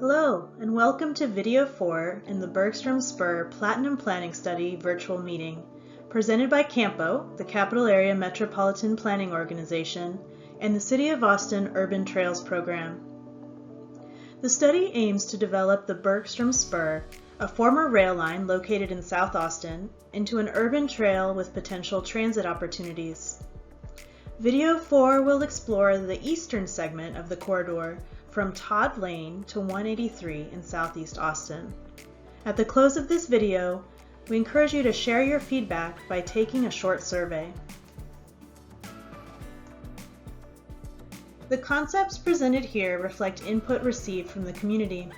Hello, and welcome to Video 4 in the Bergstrom Spur Platinum Planning Study virtual meeting, presented by CAMPO, the Capital Area Metropolitan Planning Organization, and the City of Austin Urban Trails Program. The study aims to develop the Bergstrom Spur, a former rail line located in South Austin, into an urban trail with potential transit opportunities. Video 4 will explore the eastern segment of the corridor from Todd Lane to 183 in Southeast Austin. At the close of this video, we encourage you to share your feedback by taking a short survey. The concepts presented here reflect input received from the community.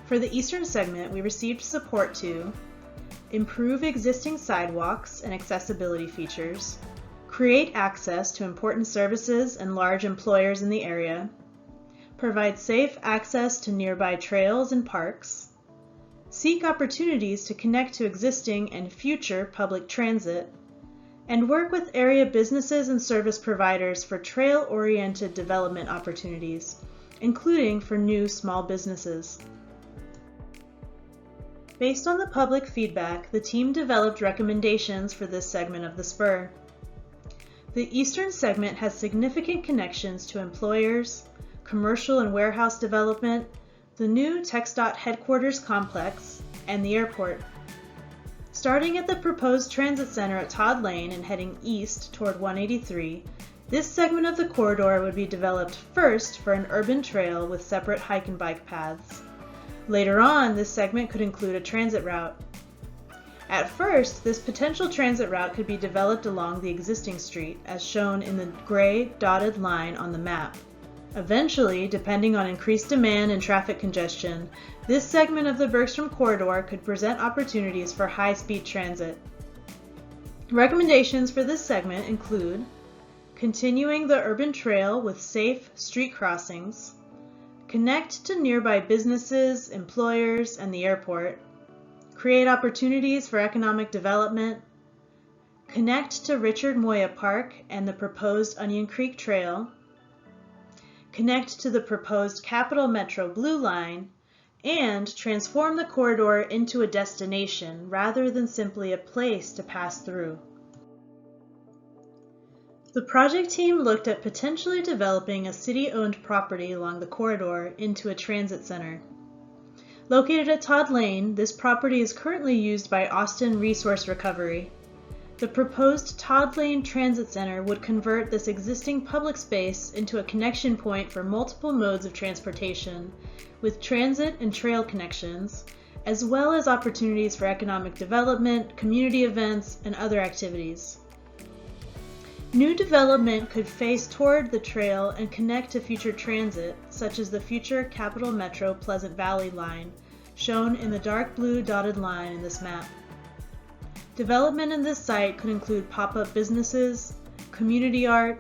For the eastern segment, we received support to improve existing sidewalks and accessibility features, create access to important services and large employers in the area, provide safe access to nearby trails and parks, seek opportunities to connect to existing and future public transit, and work with area businesses and service providers for trail-oriented development opportunities, including for new small businesses. Based on the public feedback, the team developed recommendations for this segment of the spur. The eastern segment has significant connections to employers, commercial and warehouse development, the new TxDOT headquarters complex, and the airport. Starting at the proposed transit center at Todd Lane and heading east toward 183, this segment of the corridor would be developed first for an urban trail with separate hike and bike paths. Later on, this segment could include a transit route. At first, this potential transit route could be developed along the existing street, as shown in the gray dotted line on the map. Eventually, depending on increased demand and traffic congestion, this segment of the Bergstrom corridor could present opportunities for high-speed transit. Recommendations for this segment include continuing the urban trail with safe street crossings, connect to nearby businesses, employers, and the airport, create opportunities for economic development, connect to Richard Moya Park and the proposed Onion Creek Trail, connect to the proposed Capital Metro Blue Line, and transform the corridor into a destination rather than simply a place to pass through. The project team looked at potentially developing a city-owned property along the corridor into a transit center. Located at Todd Lane, this property is currently used by Austin Resource Recovery. The proposed Todd Lane Transit Center would convert this existing public space into a connection point for multiple modes of transportation, with transit and trail connections, as well as opportunities for economic development, community events, and other activities. New development could face toward the trail and connect to future transit, such as the future Capital Metro Pleasant Valley line, shown in the dark blue dotted line in this map. Development in this site could include pop-up businesses, community art,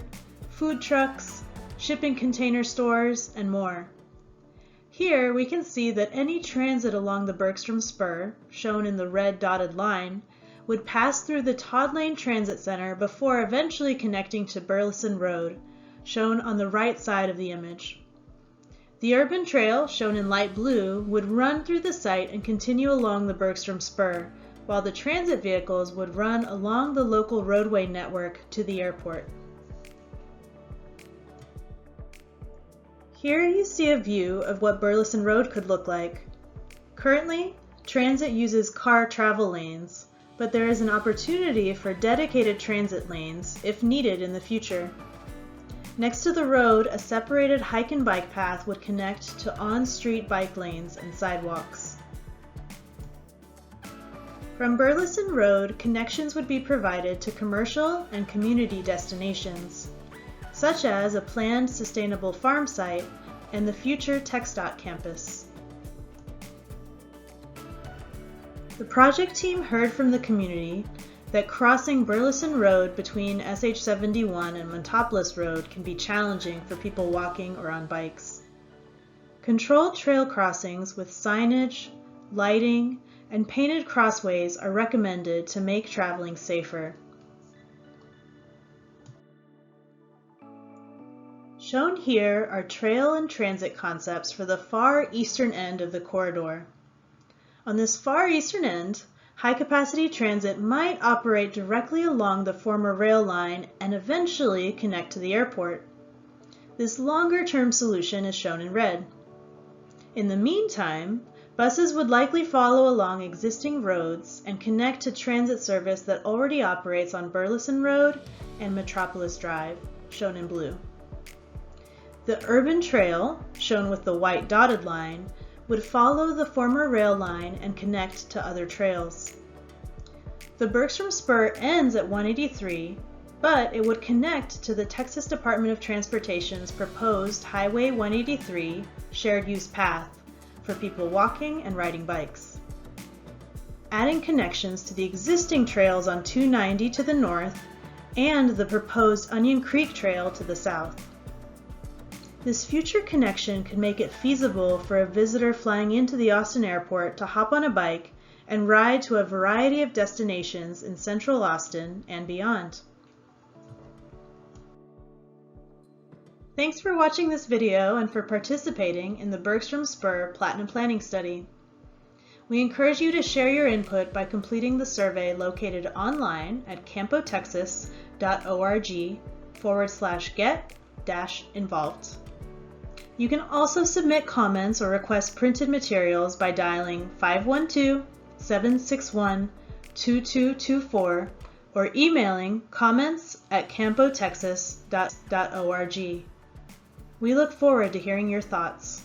food trucks, shipping container stores, and more. Here we can see that any transit along the Bergstrom Spur, shown in the red dotted line, would pass through the Todd Lane Transit Center before eventually connecting to Burleson Road, shown on the right side of the image. The urban trail, shown in light blue, would run through the site and continue along the Bergstrom Spur, while the transit vehicles would run along the local roadway network to the airport. Here you see a view of what Burleson Road could look like. Currently, transit uses car travel lanes, but there is an opportunity for dedicated transit lanes if needed in the future. Next to the road, a separated hike and bike path would connect to on-street bike lanes and sidewalks. From Burleson Road, connections would be provided to commercial and community destinations, such as a planned sustainable farm site and the future TxDOT campus. The project team heard from the community that crossing Burleson Road between SH71 and Montopolis Road can be challenging for people walking or on bikes. Controlled trail crossings with signage, lighting, and painted crossways are recommended to make traveling safer. Shown here are trail and transit concepts for the far eastern end of the corridor. On this far eastern end, high-capacity transit might operate directly along the former rail line and eventually connect to the airport. This longer-term solution is shown in red. In the meantime, buses would likely follow along existing roads and connect to transit service that already operates on Burleson Road and Metropolis Drive, shown in blue. The urban trail, shown with the white dotted line, would follow the former rail line and connect to other trails. The Bergstrom Spur ends at 183, but it would connect to the Texas Department of Transportation's proposed Highway 183 shared use path for people walking and riding bikes. Adding connections to the existing trails on 290 to the north and the proposed Onion Creek Trail to the south. This future connection could make it feasible for a visitor flying into the Austin airport to hop on a bike and ride to a variety of destinations in central Austin and beyond. Thanks for watching this video and for participating in the Bergstrom Spur Platinum Planning Study. We encourage you to share your input by completing the survey located online at campotexas.org/get-involved. You can also submit comments or request printed materials by dialing 512-761-2224 or emailing comments@campotexas.org. We look forward to hearing your thoughts.